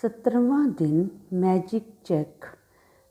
17वां दिन magic check.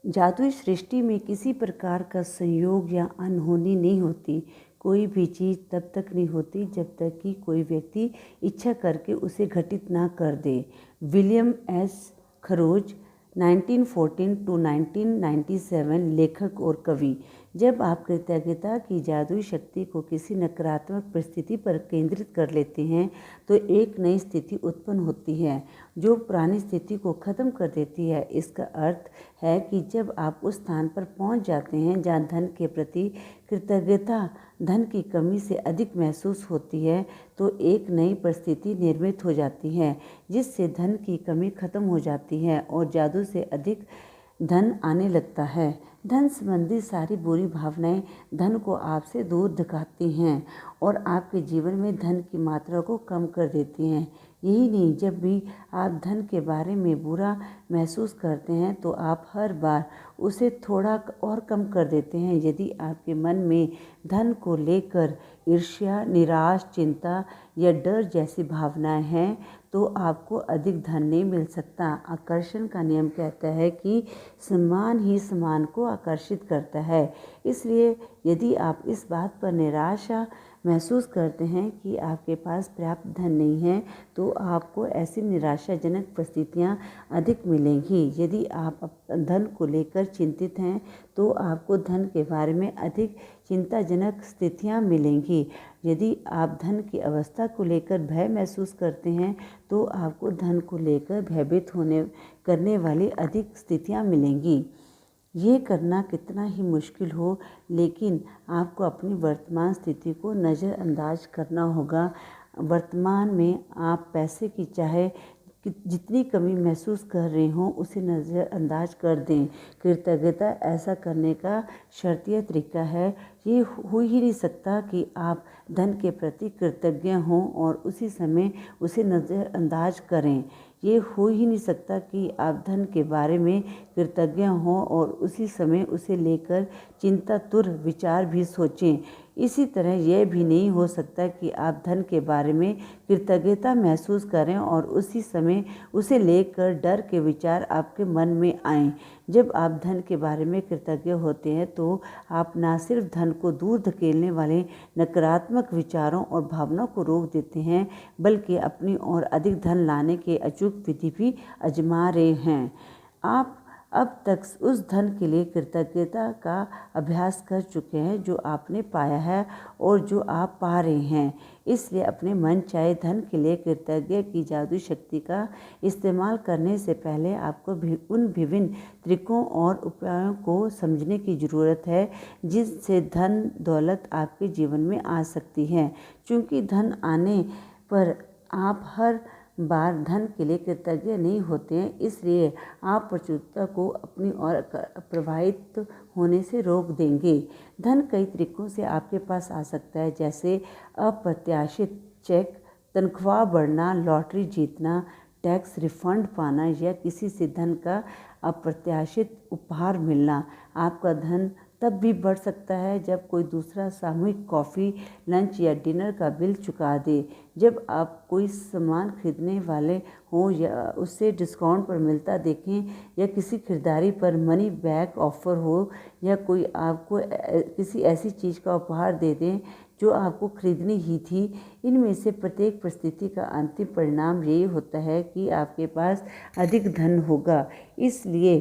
जादुई सृष्टि में किसी प्रकार का संयोग या अनहोनी नहीं होती। कोई भी चीज़ तब तक नहीं होती जब तक कि कोई व्यक्ति इच्छा करके उसे घटित ना कर दे। विलियम एस खरोज 1914 to 1997 लेखक और कवि। जब आप कृतज्ञता की जादुई शक्ति को किसी नकारात्मक परिस्थिति पर केंद्रित कर लेते हैं तो एक नई स्थिति उत्पन्न होती है जो पुरानी स्थिति को ख़त्म कर देती है। इसका अर्थ है कि जब आप उस स्थान पर पहुंच जाते हैं जहां धन के प्रति कृतज्ञता धन की कमी से अधिक महसूस होती है तो एक नई परिस्थिति निर्मित हो जाती है जिससे धन की कमी खत्म हो जाती है और जादू से अधिक धन आने लगता है। धन संबंधी सारी बुरी भावनाएं धन को आपसे दूर धकेलती हैं और आपके जीवन में धन की मात्रा को कम कर देती हैं। यही नहीं, जब भी आप धन के बारे में बुरा महसूस करते हैं तो आप हर बार उसे थोड़ा और कम कर देते हैं। यदि आपके मन में धन को लेकर ईर्ष्या, निराश, चिंता या डर जैसी भावनाएं हैं तो आपको अधिक धन नहीं मिल सकता। आकर्षण का नियम कहता है कि समान ही समान को आकर्षित करता है। इसलिए यदि आप इस बात पर निराशा महसूस करते हैं कि आपके पास पर्याप्त धन नहीं है तो आपको ऐसी निराशाजनक परिस्थितियां अधिक मिलेंगी। यदि आप धन को लेकर चिंतित हैं तो आपको धन के बारे में अधिक चिंताजनक स्थितियां मिलेंगी। यदि आप धन की अवस्था को लेकर भय महसूस करते हैं तो आपको धन को लेकर भयभीत करने वाली अधिक स्थितियां मिलेंगी। ये करना कितना ही मुश्किल हो, लेकिन आपको अपनी वर्तमान स्थिति को नज़रअंदाज करना होगा। वर्तमान में आप पैसे की चाहे जितनी कमी महसूस कर रहे हों उसे नज़रअंदाज कर दें। कृतज्ञता ऐसा करने का शर्तीय तरीका है। ये हो ही नहीं सकता कि आप धन के प्रति कृतज्ञ हों और उसी समय उसे नज़रअंदाज करें। ये हो ही नहीं सकता कि आप धन के बारे में कृतज्ञ हों और उसी समय उसे लेकर चिंतातुर विचार भी सोचें। इसी तरह यह भी नहीं हो सकता कि आप धन के बारे में कृतज्ञता महसूस करें और उसी समय उसे लेकर डर के विचार आपके मन में आएं। जब आप धन के बारे में कृतज्ञ होते हैं तो आप न सिर्फ धन को दूर धकेलने वाले नकारात्मक विचारों और भावनाओं को रोक देते हैं बल्कि अपनी ओर अधिक धन लाने के अचूक विधि भी आजमा रहे हैं। आप अब तक उस धन के लिए कृतज्ञता का अभ्यास कर चुके हैं जो आपने पाया है और जो आप पा रहे हैं। इसलिए अपने मन चाहे धन के लिए कृतज्ञ की जादुई शक्ति का इस्तेमाल करने से पहले आपको उन विभिन्न तरीकों और उपायों को समझने की ज़रूरत है जिससे धन दौलत आपके जीवन में आ सकती है। क्योंकि धन आने पर आप हर बार धन के लिए कृतज्ञ नहीं होते हैं, इसलिए आप प्रचुरता को अपनी ओर प्रवाहित होने से रोक देंगे। धन कई तरीकों से आपके पास आ सकता है, जैसे अप्रत्याशित चेक, तनख्वाह बढ़ना, लॉटरी जीतना, टैक्स रिफंड पाना या किसी से धन का अप्रत्याशित उपहार मिलना। आपका धन तब भी बढ़ सकता है जब कोई दूसरा सामूहिक कॉफ़ी, लंच या डिनर का बिल चुका दे, जब आप कोई सामान खरीदने वाले हों या उससे डिस्काउंट पर मिलता देखें, या किसी खरीदारी पर मनी बैक ऑफ़र हो, या कोई आपको किसी ऐसी चीज़ का उपहार दे दें जो आपको खरीदनी ही थी। इनमें से प्रत्येक परिस्थिति का अंतिम परिणाम यही होता है कि आपके पास अधिक धन होगा। इसलिए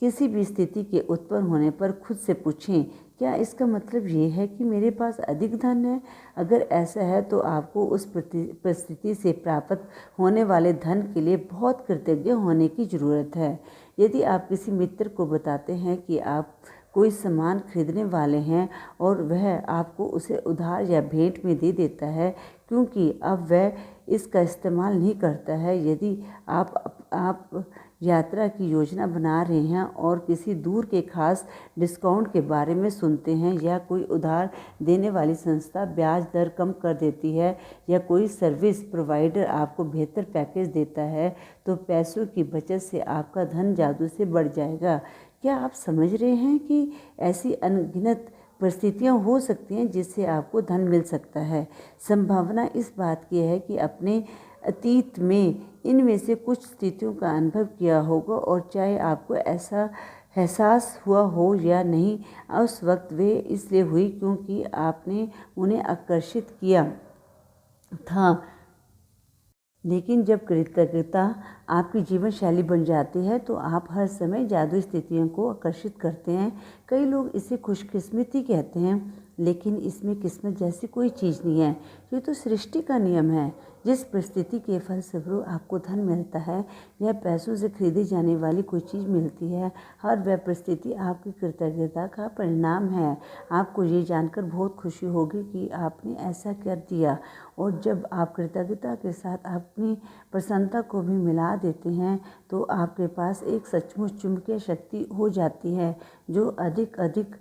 किसी भी स्थिति के उत्पन्न होने पर खुद से पूछें, क्या इसका मतलब ये है कि मेरे पास अधिक धन है? अगर ऐसा है तो आपको उस परिस्थिति से प्राप्त होने वाले धन के लिए बहुत कृतज्ञ होने की ज़रूरत है। यदि आप किसी मित्र को बताते हैं कि आप कोई सामान खरीदने वाले हैं और वह आपको उसे उधार या भेंट में दे देता है क्योंकि अब वह इसका इस्तेमाल नहीं करता है, यदि आप यात्रा की योजना बना रहे हैं और किसी दूर के खास डिस्काउंट के बारे में सुनते हैं, या कोई उधार देने वाली संस्था ब्याज दर कम कर देती है, या कोई सर्विस प्रोवाइडर आपको बेहतर पैकेज देता है, तो पैसों की बचत से आपका धन जादू से बढ़ जाएगा। क्या आप समझ रहे हैं कि ऐसी अनगिनत परिस्थितियां हो सकती हैं जिससे आपको धन मिल सकता है? संभावना इस बात की है कि अपने अतीत में इनमें से कुछ स्थितियों का अनुभव किया होगा, और चाहे आपको ऐसा एहसास हुआ हो या नहीं, उस वक्त वे इसलिए हुई क्योंकि आपने उन्हें आकर्षित किया था। लेकिन जब कृतज्ञता आपकी जीवन शैली बन जाती है तो आप हर समय जादुई स्थितियों को आकर्षित करते हैं। कई लोग इसे खुशकिस्मती कहते हैं, लेकिन इसमें किस्मत जैसी कोई चीज़ नहीं है। ये तो सृष्टि का नियम है। जिस परिस्थिति के फलस्वरूप आपको धन मिलता है या पैसों से खरीदी जाने वाली कोई चीज़ मिलती है, हर वह परिस्थिति आपकी कृतज्ञता का परिणाम है। आपको ये जानकर बहुत खुशी होगी कि आपने ऐसा कर दिया, और जब आप कृतज्ञता के साथ अपनी प्रसन्नता को भी मिला देते हैं तो आपके पास एक सचमुच चुंबकीय शक्ति हो जाती है जो अधिक अधिक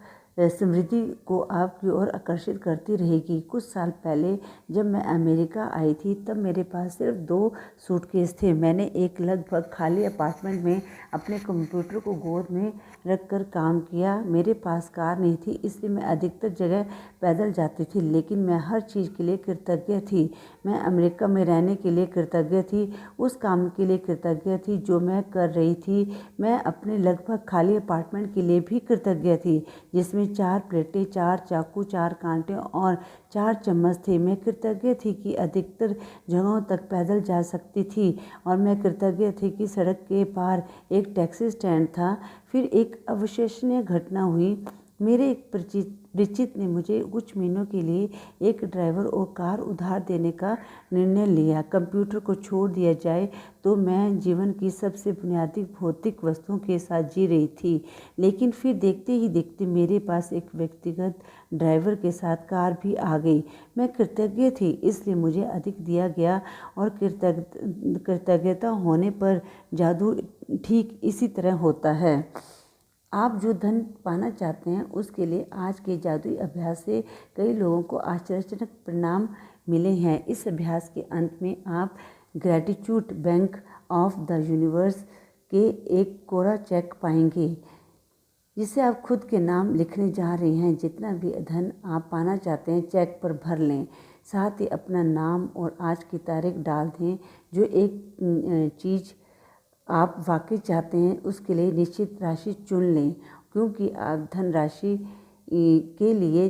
समृद्धि को आपकी ओर आकर्षित करती रहेगी। कुछ साल पहले जब मैं अमेरिका आई थी तब मेरे पास सिर्फ 2 सूटकेस थे। मैंने एक लगभग खाली अपार्टमेंट में अपने कंप्यूटर को गोद में रखकर काम किया। मेरे पास कार नहीं थी, इसलिए मैं अधिकतर जगह पैदल जाती थी, लेकिन मैं हर चीज़ के लिए कृतज्ञ थी। मैं अमेरिका में रहने के लिए कृतज्ञ थी, उस काम के लिए कृतज्ञ थी जो मैं कर रही थी। मैं अपने लगभग खाली अपार्टमेंट के लिए भी कृतज्ञ थी, जिसमें 4 प्लेटें, 4 चाकू, 4 कांटे और 4 चम्मच थे। मैं कृतज्ञ थी कि अधिकतर जगहों तक पैदल जा सकती थी, और मैं कृतज्ञ थी कि सड़क के पार एक टैक्सी स्टैंड था। फिर एक अविश्वसनीय घटना हुई। मेरे एक परिचित ने मुझे कुछ महीनों के लिए एक ड्राइवर और कार उधार देने का निर्णय लिया। कंप्यूटर को छोड़ दिया जाए तो मैं जीवन की सबसे बुनियादी भौतिक वस्तुओं के साथ जी रही थी, लेकिन फिर देखते ही देखते मेरे पास एक व्यक्तिगत ड्राइवर के साथ कार भी आ गई। मैं कृतज्ञ थी, इसलिए मुझे अधिक दिया गया, और कृतज्ञता होने पर जादू ठीक इसी तरह होता है। आप जो धन पाना चाहते हैं उसके लिए आज के जादुई अभ्यास से कई लोगों को आश्चर्यजनक परिणाम मिले हैं। इस अभ्यास के अंत में आप gratitude bank of the universe के एक कोरा चेक पाएंगे, जिसे आप खुद के नाम लिखने जा रहे हैं। जितना भी धन आप पाना चाहते हैं चेक पर भर लें, साथ ही अपना नाम और आज की तारीख डाल दें। जो एक चीज़ आप वाकई चाहते हैं उसके लिए निश्चित राशि चुन लें, क्योंकि आप धनराशि के लिए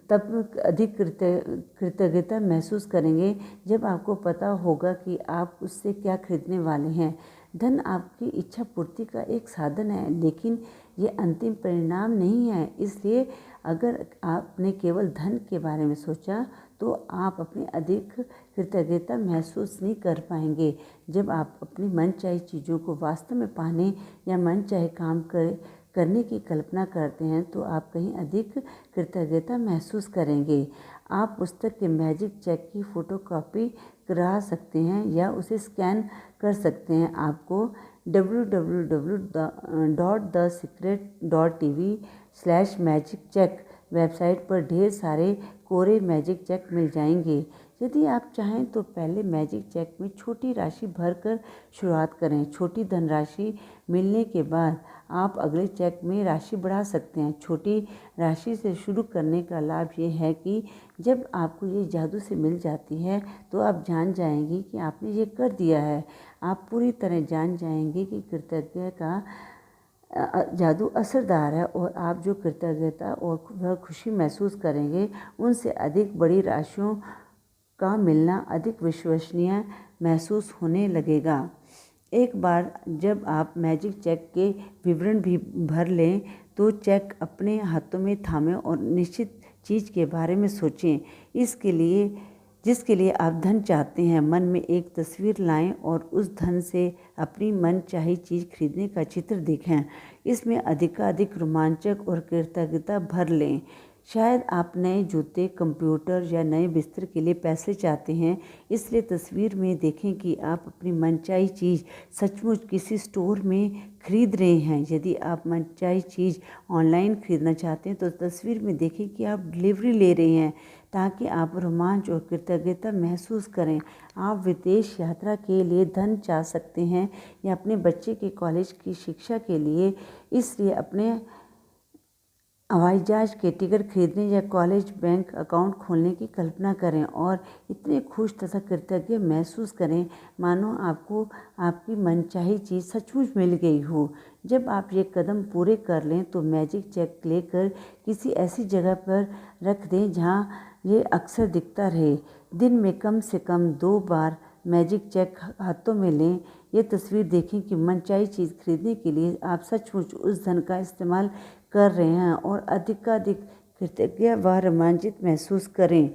तब अधिक कृतज्ञता महसूस करेंगे जब आपको पता होगा कि आप उससे क्या खरीदने वाले हैं। धन आपकी इच्छा पूर्ति का एक साधन है, लेकिन ये अंतिम परिणाम नहीं है। इसलिए अगर आपने केवल धन के बारे में सोचा तो आप अपनी अधिक कृतज्ञता महसूस नहीं कर पाएंगे। जब आप अपनी मनचाही चीज़ों को वास्तव में पाने या मनचाहे काम करने की कल्पना करते हैं तो आप कहीं अधिक कृतज्ञता महसूस करेंगे। आप पुस्तक के मैजिक चेक की फ़ोटोकॉपी करा सकते हैं या उसे स्कैन कर सकते हैं। आपको www.thesecret.tv/magiccheck वेबसाइट पर ढेर सारे कोरे मैजिक चेक मिल जाएंगे। यदि आप चाहें तो पहले मैजिक चेक में छोटी राशि भरकर शुरुआत करें। छोटी धनराशि मिलने के बाद आप अगले चेक में राशि बढ़ा सकते हैं। छोटी राशि से शुरू करने का लाभ ये है कि जब आपको ये जादू से मिल जाती है तो आप जान जाएंगे कि आपने ये कर दिया है। आप पूरी तरह जान जाएंगे कि कृतज्ञता का जादू असरदार है, और आप जो कृतज्ञता और वह खुशी महसूस करेंगे उनसे अधिक बड़ी राशियों का मिलना अधिक विश्वसनीय महसूस होने लगेगा। एक बार जब आप मैजिक चेक के विवरण भी भर लें तो चेक अपने हाथों में थामें और निश्चित चीज़ के बारे में सोचें जिसके लिए आप धन चाहते हैं। मन में एक तस्वीर लाएं और उस धन से अपनी मनचाही चीज़ खरीदने का चित्र देखें। इसमें अधिकाधिक रोमांचक और कृतज्ञता भर लें। शायद आप नए जूते, कंप्यूटर या नए बिस्तर के लिए पैसे चाहते हैं, इसलिए तस्वीर में देखें कि आप अपनी मनचाही चीज़ सचमुच किसी स्टोर में खरीद रहे हैं। यदि आप मनचाही चीज़ ऑनलाइन खरीदना चाहते हैं तो तस्वीर में देखें कि आप डिलीवरी ले रहे हैं, ताकि आप रोमांच और कृतज्ञता महसूस करें। आप विदेश यात्रा के लिए धन चाह सकते हैं या अपने बच्चे के कॉलेज की शिक्षा के लिए, इसलिए अपने हवाई जहाज़ के टिकट खरीदने या कॉलेज बैंक अकाउंट खोलने की कल्पना करें और इतने खुश तथा कृतज्ञ महसूस करें मानो आपको आपकी मनचाही चीज़ सचमुच मिल गई हो। जब आप ये कदम पूरे कर लें तो मैजिक चेक लेकर किसी ऐसी जगह पर रख दें जहाँ ये अक्सर दिखता रहे। दिन में कम से कम 2 बार मैजिक चेक हाथों में लें। ये तस्वीर देखें कि मनचाही चीज़ खरीदने के लिए आप सचमुच उस धन का इस्तेमाल कर रहे हैं और अधिकाधिक कृतज्ञ व रोमांचित महसूस करें,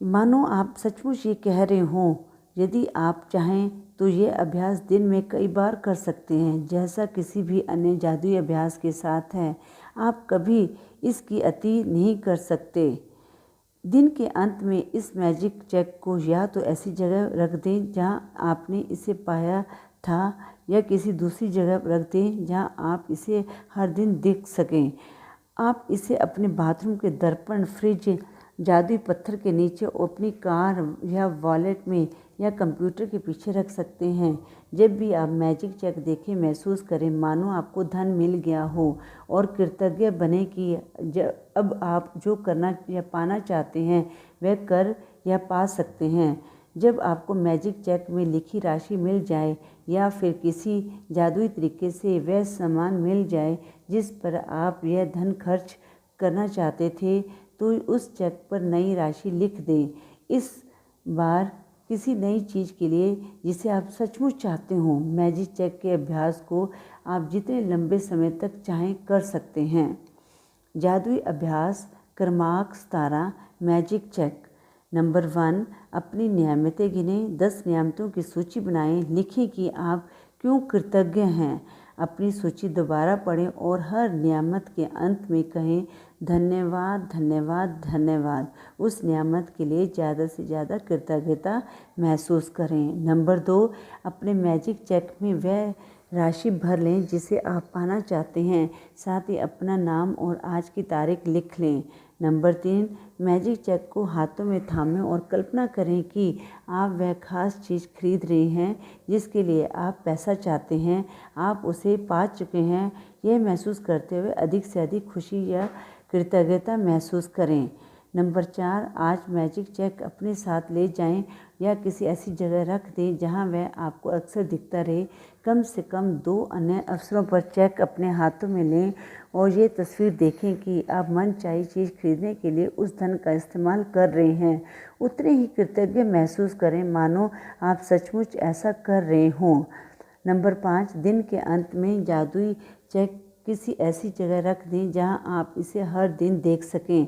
मानो आप सचमुच ये कह रहे हों। यदि आप चाहें तो ये अभ्यास दिन में कई बार कर सकते हैं, जैसा किसी भी अन्य जादुई अभ्यास के साथ है। आप कभी इसकी अति नहीं कर सकते। दिन के अंत में इस मैजिक चेक को या तो ऐसी जगह रख दें जहाँ आपने इसे पाया था या किसी दूसरी जगह रख दें जहाँ आप इसे हर दिन देख सकें। आप इसे अपने बाथरूम के दर्पण, फ्रिज, जादुई पत्थर के नीचे, अपनी कार या वॉलेट में या कंप्यूटर के पीछे रख सकते हैं। जब भी आप मैजिक चेक देखें महसूस करें मानो आपको धन मिल गया हो और कृतज्ञ बने कि अब आप जो करना या पाना चाहते हैं वह कर या पा सकते हैं। जब आपको मैजिक चेक में लिखी राशि मिल जाए या फिर किसी जादुई तरीके से वह सामान मिल जाए जिस पर आप यह धन खर्च करना चाहते थे, तो उस चेक पर नई राशि लिख दें। इस बार किसी नई चीज़ के लिए जिसे आप सचमुच चाहते हों। मैजिक चेक के अभ्यास को आप जितने लंबे समय तक चाहें कर सकते हैं। जादुई अभ्यास क्रमांक 17 मैजिक चेक। नंबर 1, अपनी नियामतें गिनें। 10 नियामतों की सूची बनाएं। लिखें कि आप क्यों कृतज्ञ हैं। अपनी सूची दोबारा पढ़ें और हर नियामत के अंत में कहें धन्यवाद, धन्यवाद, धन्यवाद। उस नियामत के लिए ज़्यादा से ज़्यादा कृतज्ञता महसूस करें। नंबर 2, अपने मैजिक चेक में वह राशि भर लें जिसे आप पाना चाहते हैं, साथ ही अपना नाम और आज की तारीख लिख लें। नंबर 3, मैजिक चेक को हाथों में थामें और कल्पना करें कि आप वह खास चीज़ खरीद रहे हैं जिसके लिए आप पैसा चाहते हैं, आप उसे पा चुके हैं। यह महसूस करते हुए अधिक से अधिक खुशी या कृतज्ञता महसूस करें। नंबर 4, आज मैजिक चेक अपने साथ ले जाएं या किसी ऐसी जगह रख दें जहां वह आपको अक्सर दिखता रहे। कम से कम 2 अन्य अवसरों पर चेक अपने हाथों में लें और ये तस्वीर देखें कि आप मनचाही चीज़ खरीदने के लिए उस धन का इस्तेमाल कर रहे हैं। उतने ही कृतज्ञ महसूस करें मानो आप सचमुच ऐसा कर रहे हों। नंबर 5, दिन के अंत में जादुई चेक किसी ऐसी जगह रख दें जहां आप इसे हर दिन देख सकें।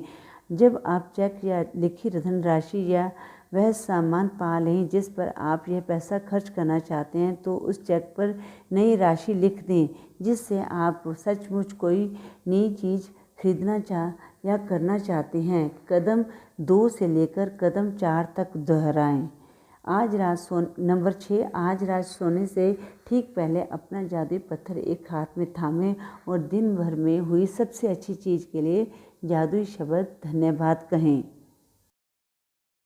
जब आप चेक या लिखी धनराशि या वह सामान पा लें जिस पर आप यह पैसा खर्च करना चाहते हैं, तो उस चेक पर नई राशि लिख दें जिससे आप सचमुच कोई नई चीज़ खरीदना या करना चाहते हैं। कदम 2 से लेकर कदम 4 तक दोहराएं। नंबर 6, आज रात सोने से ठीक पहले अपना जादुई पत्थर एक हाथ में थामें और दिन भर में हुई सबसे अच्छी चीज़ के लिए जादुई शब्द धन्यवाद कहें।